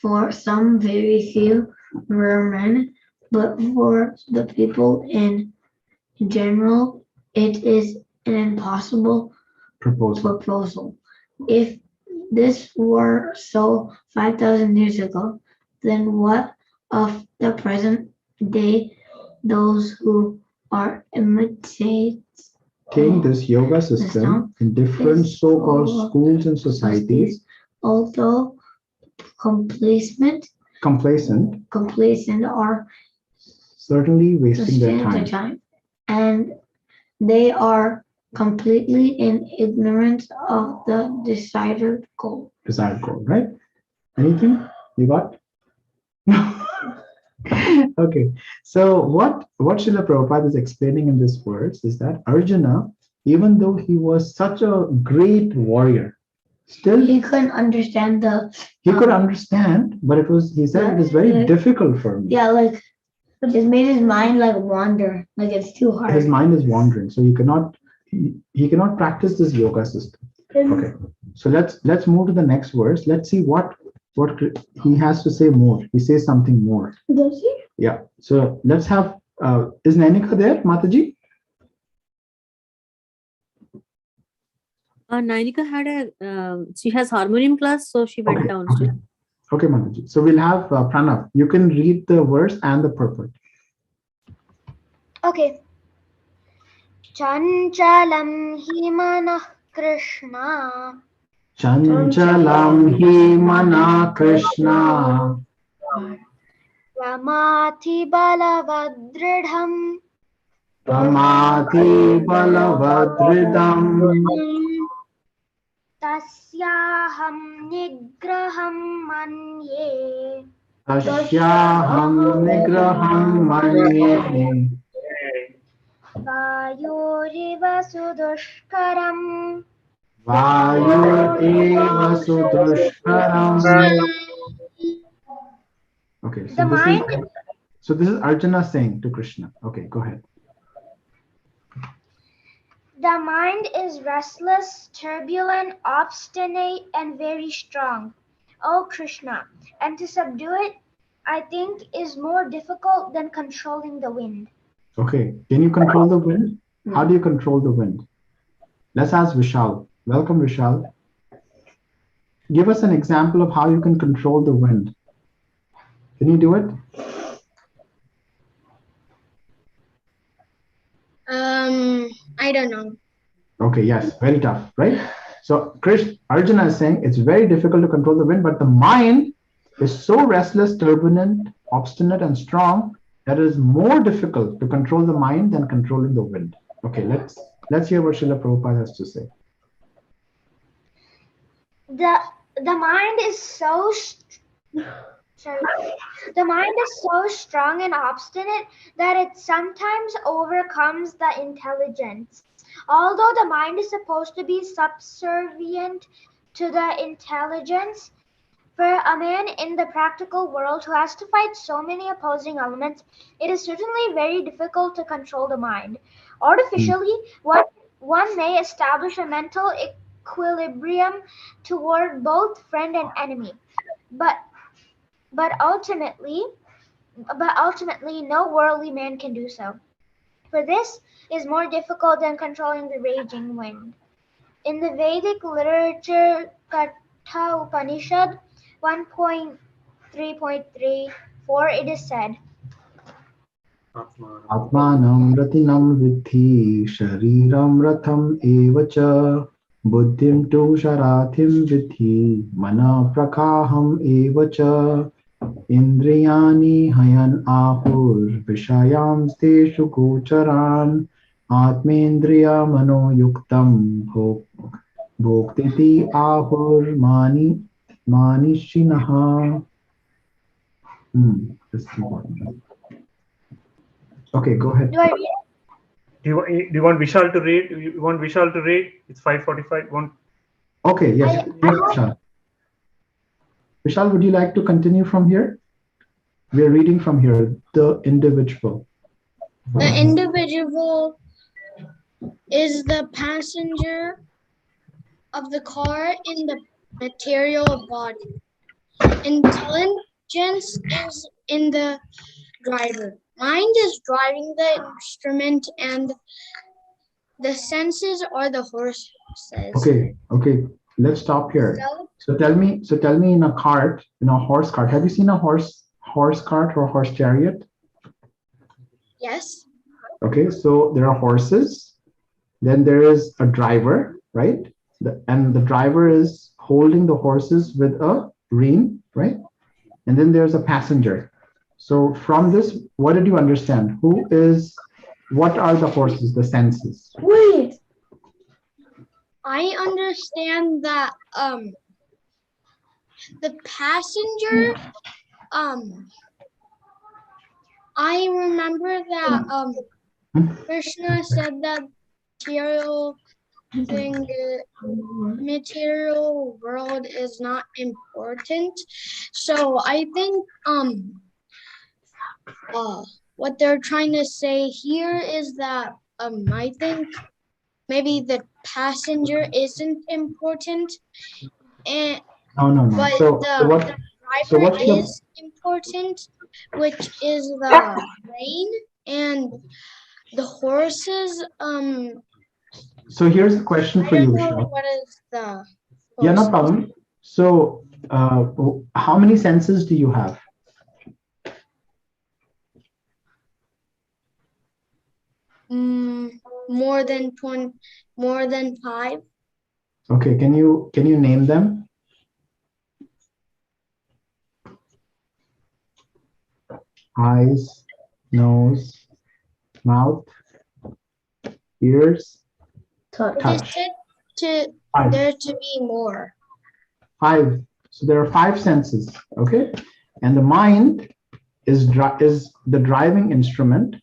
for some very few rare men, but for the people in general, it is an impossible proposal. If this were so 5,000 years ago, then what of the present day, those who are imitating this yoga system in different so-called schools and societies, although complacent are certainly wasting their time, and they are completely in ignorance of the desired goal. Right? Anything you got? Okay, so what Srila Prabhupada is explaining in this verse is that Arjuna, even though he was such a great warrior, still he couldn't understand he could understand, but he said it is very difficult for me. Yeah, like it made his mind like wander, like it's too hard. His mind is wandering, so he cannot practice this yoga system. Okay, so let's move to the next verse. Let's see what he has to say more. He says something more. Does he? Yeah. So let's have. Is Nainika there, Mataji? Nainika had she has harmonium class, so she went down. Okay, Mataji. So we'll have Pranav. You can read the verse and the purport. Okay. Chanchalam himanah Krishna. Chanchalam hi mana Krishna. Ramati balavadridham. Pramati balavadridam. Tasyaham nigraham manye. Tasyaham nigraham manye. Vayuriva sudushkaram. Vayuriva sudushkaram. Okay, so this is Arjuna saying to Krishna. Okay, go ahead. The mind is restless, turbulent, obstinate, and very strong. O Krishna, and to subdue it, I think, is more difficult than controlling the wind. Okay, can you control the wind? How do you control the wind? Let's ask Vishal. Welcome, Vishal. Give us an example of how you can control the wind. Can you do it? I don't know. Okay, yes, very tough, right? So Arjuna is saying it's very difficult to control the wind, but the mind is so restless, turbulent, obstinate, and strong that it is more difficult to control the mind than controlling the wind. Okay, let's hear what Srila Prabhupada has to say. The mind is so strong and obstinate that it sometimes overcomes the intelligence. Although the mind is supposed to be subservient to the intelligence, for a man in the practical world who has to fight so many opposing elements, it is certainly very difficult to control the mind. Artificially, one may establish a mental equilibrium toward both friend and enemy, but ultimately no worldly man can do so. For this is more difficult than controlling the raging wind. In the Vedic literature Katha Upanishad, 1.3.3.4 it is said, Atmanam ratinam vidhi shariram ratham evacha buddhim tu sharathim vidhi mana prakaham evacha indriyani hayan ahur vishayam steshu gocharan atmendriya mano yuktam bhoktiti ahur manishinaha. This is important. Okay, go ahead. do I read it? Do you want Vishal to read? You want Vishal to read? It's 5:45. Okay, yes, yes, Vishal. Vishal, would you like to continue from here? We're reading from here, the individual. The individual is the passenger of the car in the material body. Intelligence is in the driver. Mind is driving the instrument, and the senses are the horses. Okay, let's stop here. So tell me in a cart, in a horse cart, have you seen a horse cart or horse chariot? Yes. Okay, so there are horses, then there is a driver, right? And the driver is holding the horses with a rein, right? And then there's a passenger. So from this, what did you understand? What are the horses, the senses? Wait. I understand that the passenger, I remember that Krishna said that material world is not important. So I think what they're trying to say here is that I think maybe the passenger isn't important, and No. but So the what driver your is important, which is the rein, and the horses. So here's the question I for you, don't know Vishal. what is the. Yeah, no horses. problem. So how many senses do you have? More than 20, more than 5. Okay, can you name them? Eyes, nose, mouth, ears, Touch. It is said there to be more. 5. So there are 5 senses. Okay, and the mind is the driving instrument,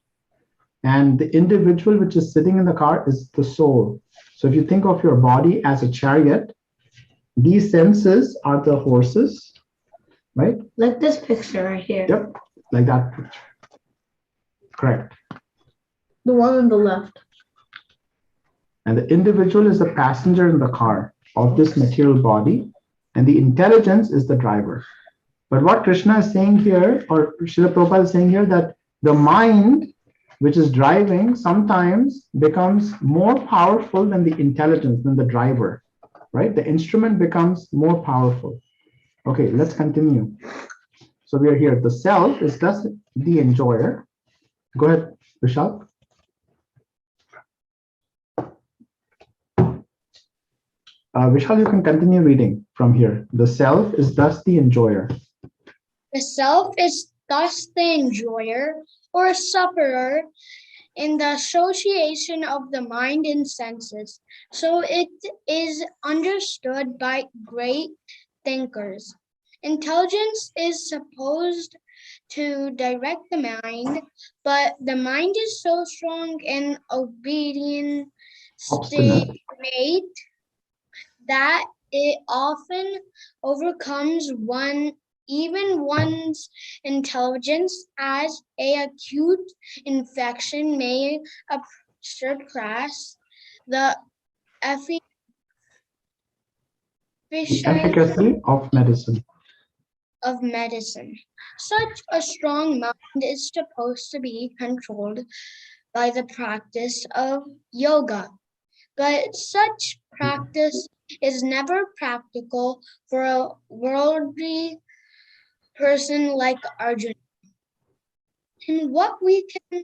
and the individual which is sitting in the car is the soul. So if you think of your body as a chariot, these senses are the horses, right? Like this picture right here. Yep, like that picture. Correct. The one on the left. And the individual is the passenger in the car of this material body, and the intelligence is the driver. But what Krishna is saying here, or Srila Prabhupada is saying here, that the mind, which is driving, sometimes becomes more powerful than the intelligence, than the driver, right? The instrument becomes more powerful. Okay, let's continue. So we are here. The self is thus the enjoyer. Go ahead, Vishal. Vishal, you can continue reading from here. The self is thus the enjoyer. The self is thus the enjoyer or sufferer in the association of the mind and senses. So it is understood by great thinkers. Intelligence is supposed to direct the mind, but the mind is so strong and obedient Obstinate. that it often overcomes even one's intelligence, as an acute infection may surpass the Efficacy of medicine. of medicine. Such a strong mind is supposed to be controlled by the practice of yoga, but such practice is never practical for a worldly person like Arjuna. And what we can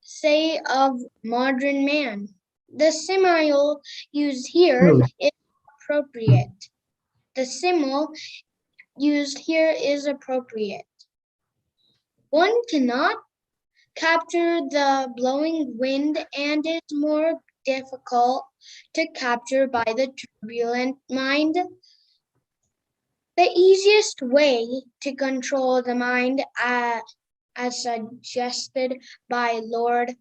say of modern man? The simile used here is appropriate. The simile used here is appropriate. One cannot capture the blowing wind and is more difficult to capture by the turbulent mind. The easiest way to control the mind, as suggested by Lord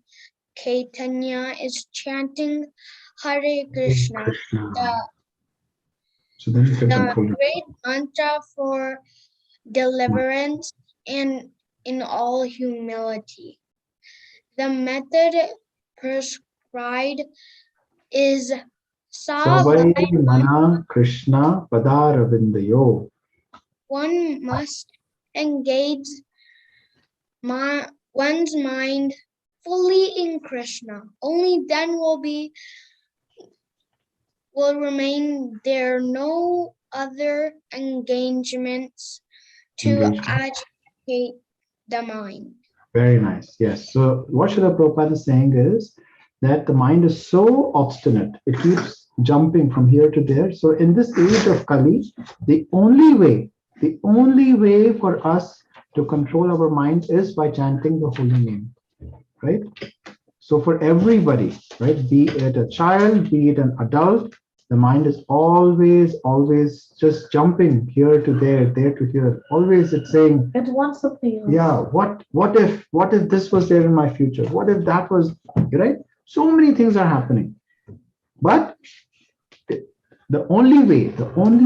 Caitanya, is chanting Hare Krishna, So then you can the control it. great mantra for deliverance and in all humility. The method prescribed is Savai Savai. Mana Krishna Padaravindayo. One must engage one's mind fully in Krishna. Only then will remain there no other engagements to agitate the mind. Very nice. Yes. So what Srila Prabhupada is saying is that the mind is so obstinate. It keeps jumping from here to there. So in this age of Kali, the only way for us to control our mind is by chanting the holy name, right? So for everybody, right, be it a child, be it an adult, the mind is always just jumping here to there to here. Always it's saying, It wants something else. yeah, what if this was there in my future? What if that was, right? So many things are happening. But the only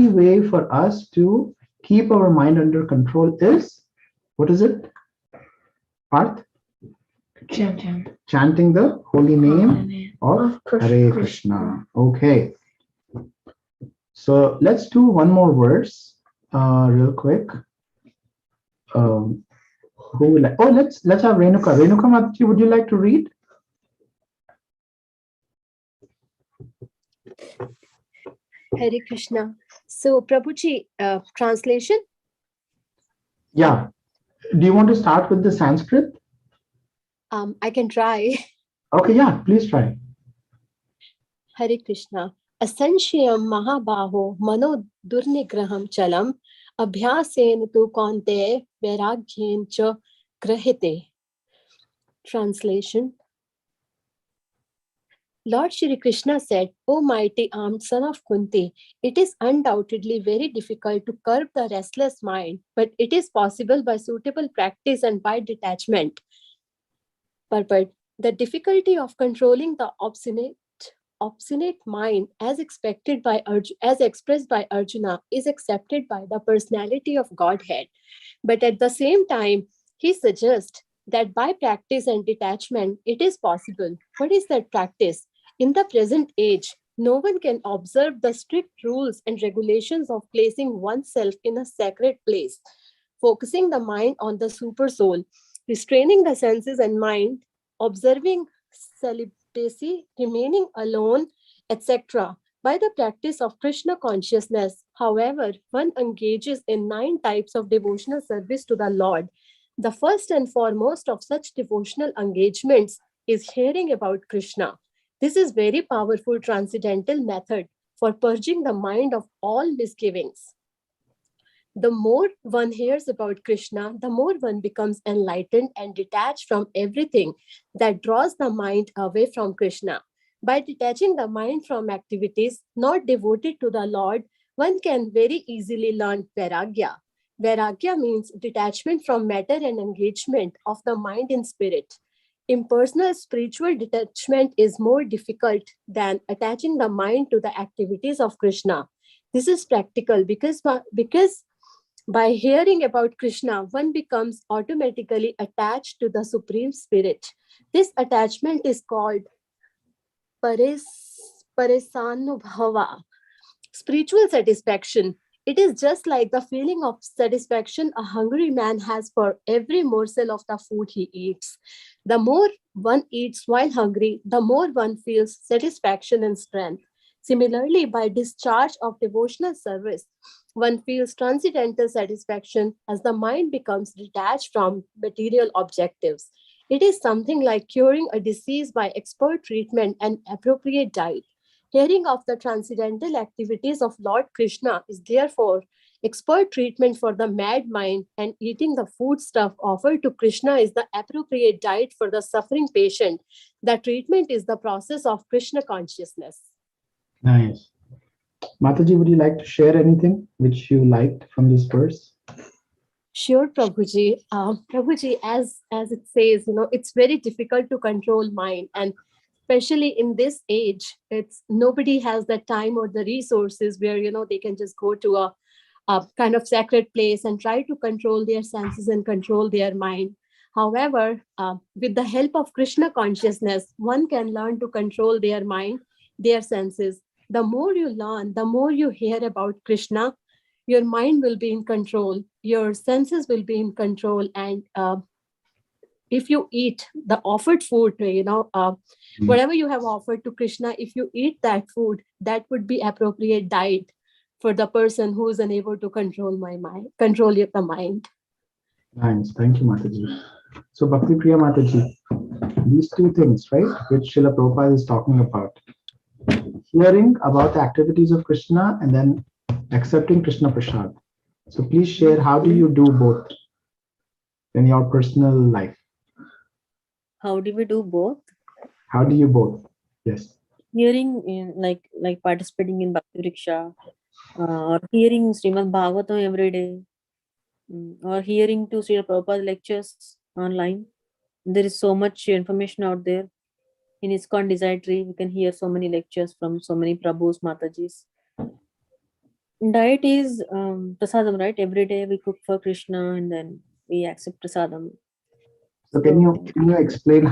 way for us to keep our mind under control is, what is it? Parth? Chanting the holy name of Hare Krishna. Okay. So let's do one more verse real quick. Who will like? Oh, let's have Renuka. Renuka Mataji, would you like to read? Hare Krishna. So, Prabhuji, translation? Yeah. Do you want to start with the Sanskrit? I can try. Okay, yeah, please try. Hare Krishna. Asanshayam Mahabaho Mano Durnigraham Chalam Abhyasen tu Kante Vairagyen cha Grahite. Translation. Lord Shri Krishna said, O mighty armed son of Kunti, it is undoubtedly very difficult to curb the restless mind, but it is possible by suitable practice and by detachment. But the difficulty of controlling the obstinate mind as expressed by Arjuna is accepted by the personality of Godhead. But at the same time, he suggests that by practice and detachment, it is possible. What is that practice? In the present age, no one can observe the strict rules and regulations of placing oneself in a sacred place, focusing the mind on the super soul, restraining the senses and mind, observing celibacy, remaining alone, etc. By the practice of Krishna consciousness, however, one engages in 9 types of devotional service to the Lord. The first and foremost of such devotional engagements is hearing about Krishna. This is very powerful transcendental method for purging the mind of all misgivings. The more one hears about Krishna, the more one becomes enlightened and detached from everything that draws the mind away from Krishna. By detaching the mind from activities not devoted to the Lord, one can very easily learn Vairagya. Vairagya means detachment from matter and engagement of the mind in spirit. Impersonal spiritual detachment is more difficult than attaching the mind to the activities of Krishna. This is practical because by hearing about Krishna, one becomes automatically attached to the Supreme Spirit. This attachment is called Parisanubhava, spiritual satisfaction. It is just like the feeling of satisfaction a hungry man has for every morsel of the food he eats. The more one eats while hungry, the more one feels satisfaction and strength. Similarly, by discharge of devotional service, one feels transcendental satisfaction as the mind becomes detached from material objectives. It is something like curing a disease by expert treatment and appropriate diet. Hearing of the transcendental activities of Lord Krishna is therefore expert treatment for the mad mind, and eating the foodstuff offered to Krishna is the appropriate diet for the suffering patient. The treatment is the process of Krishna consciousness. Nice. Mataji, would you like to share anything which you liked from this verse? Sure, Prabhuji. Prabhuji, as it says, it's very difficult to control mind, and especially in this age, it's nobody has the time or the resources where they can just go to a kind of sacred place and try to control their senses and control their mind. However, with the help of Krishna consciousness, one can learn to control their mind, their senses. The more you learn, the more you hear about Krishna, your mind will be in control, your senses will be in control, and if you eat the offered food, whatever you have offered to Krishna, if you eat that food, that would be appropriate diet for the person who is unable to control the mind. Nice. Thank you, Mataji. So, Bhakti Priya Mataji, these two things, right, which Srila Prabhupada is talking about, hearing about the activities of Krishna and then accepting Krishna Prasad. So please share, how do you do both in your personal life? How do we do both? How do you both? Yes. Hearing in like participating in Bhakti Riksha, or hearing Srimad Bhagavatam every day, or hearing to Srila Prabhupada lectures online. There is so much information out there. In ISKCON Desire Tree, we can hear so many lectures from so many Prabhus, Matajis. Diet is prasadam, right? Every day we cook for Krishna and then we accept prasadam. So can you explain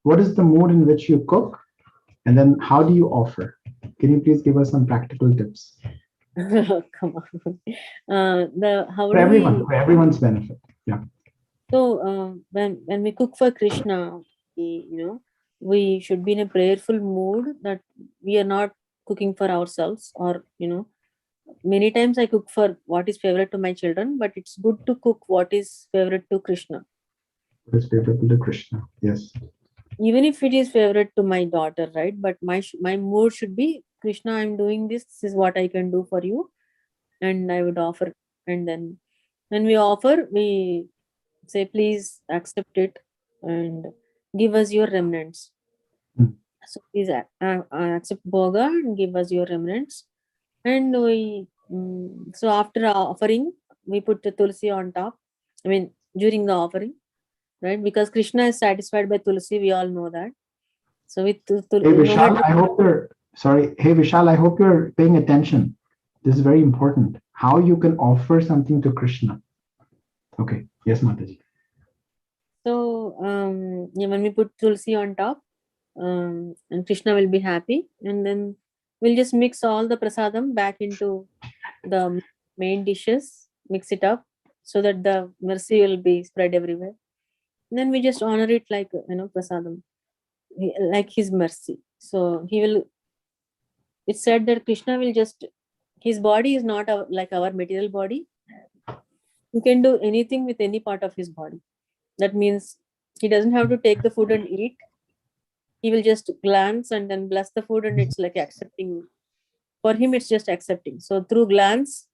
what is the mood in which you cook, and then how do you offer? Can you please give us some practical tips? Come on. For everyone's benefit. Yeah. So when we cook for Krishna, we should be in a prayerful mood, that we are not cooking for ourselves, or many times I cook for what is favorite to my children, but it's good to cook what is favorite to Krishna. What is favorite to Krishna? Yes. Even if it is favorite to my daughter, right? But my mood should be, Krishna, I'm doing this. This is what I can do for you, and I would offer. And then when we offer, we say, please accept it and give us your remnants. So please accept Bhoga and give us your remnants. And we so after offering, we put the tulsi on top. I mean, during the offering, right? Because Krishna is satisfied by tulsi, we all know that. So with tulsi. Hey Vishal, Hey Vishal, I hope you're paying attention. This is very important. How you can offer something to Krishna. Okay. Yes, Mataji. So when we put tulsi on top, and Krishna will be happy, and then we'll just mix all the prasadam back into the main dishes, mix it up so that the mercy will be spread everywhere. And then we just honor it like prasadam, like his mercy. So it's said that Krishna will just, his body is not like our material body. He can do anything with any part of his body. That means he doesn't have to take the food and eat. He will just glance and then bless the food, and it's like accepting. For him, it's just accepting. So through glance,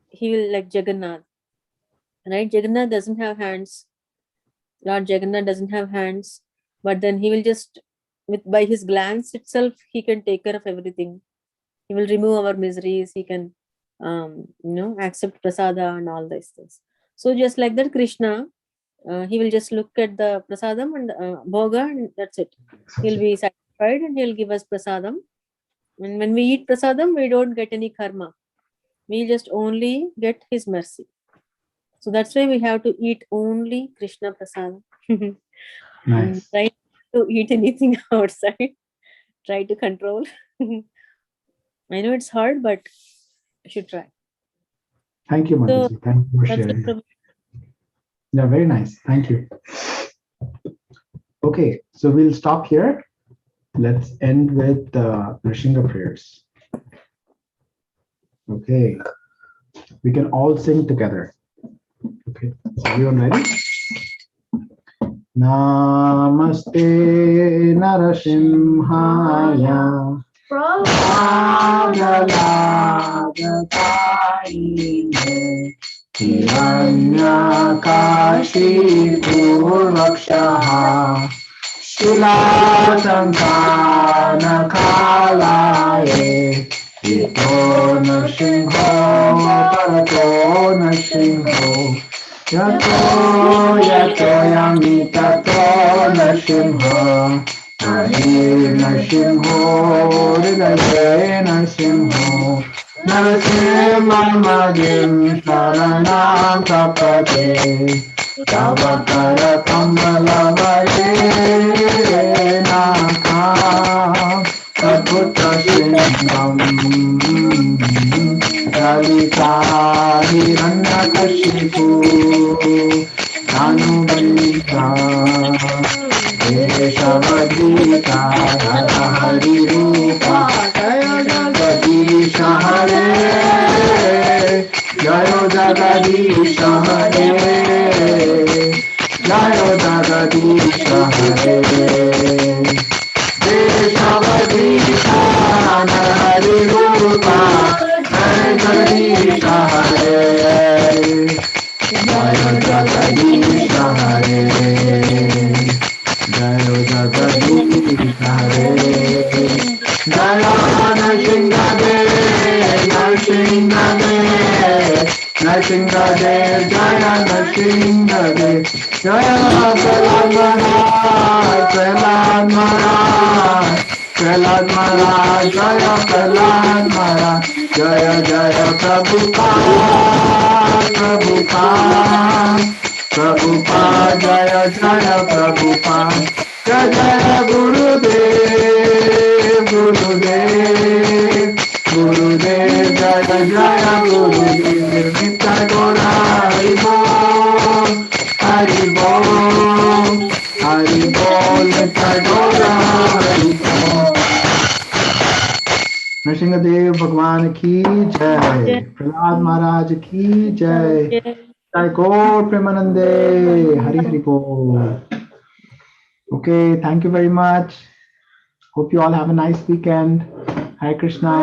he will, like Jagannath, right? Jagannath doesn't have hands. Lord Jagannath doesn't have hands, but then he will just, by his glance itself, he can take care of everything. He will remove our miseries. He can, accept prasada and all these things. So just like that, Krishna, he will just look at the prasadam and bhoga, and that's it. He'll be satisfied and he'll give us prasadam. And when we eat prasadam, we don't get any karma. We just only get his mercy. So that's why we have to eat only Krishna prasadam. Nice. Try to eat anything outside. Try to control. I know it's hard, but you should try. Thank you, Mataji. So, thank you for sharing. Yeah, very nice. Thank you. Okay, so we'll stop here. let's end with Nrsimha prayers. Okay, we can all sing together. Okay, is everyone ready? Namaste Narasimhaya Prabhadalagataine Hiranyakashipurvakshaha Shilasankanakalaye Ito Nrsimho Bhagato Nrsimho Yato yato yami tato Nrsimha Nahi Nrsimho Hridaye Nrsimho Narasimha Madim Sharanam Tapate Tavakara Kamalavaye Nakam Adbhuta Sindham Lalita Hiranyakashipu Anubhita Deshavadita Hari Rupa Jagadisha Hare Jayo Jagadisha Hare Jayo Jagadisha Hare Deshavadita Hari Rupa Jagadisha Hare Jayo Jagadisha Hare Jayo Jagadisha Hare Jayo Nrsimhadev Nrsimhadev Nrsimhadev Jaya Nrsimhadev Jaya Prahlad Maharaj Prahlad Maharaj Prahlad Maharaj Jaya Prahlad Maharaj Jaya Jaya Prabhupada Prabhupada Prabhupada Jaya Jaya Prabhupada Jaya Jaya Gurudev Gurudev Gurudev Jaya Jaya Gurudev Nitya Gora Haribo Haribo Haribo Nitya Gora Haribo Nrsimhadev Bhagwan ki jai, Prahlad Maharaj ki jai, Jai Gaur Premanande, Hari Hari Bol. Okay, thank you very much. Hope you all have a nice weekend. Hare Krishna.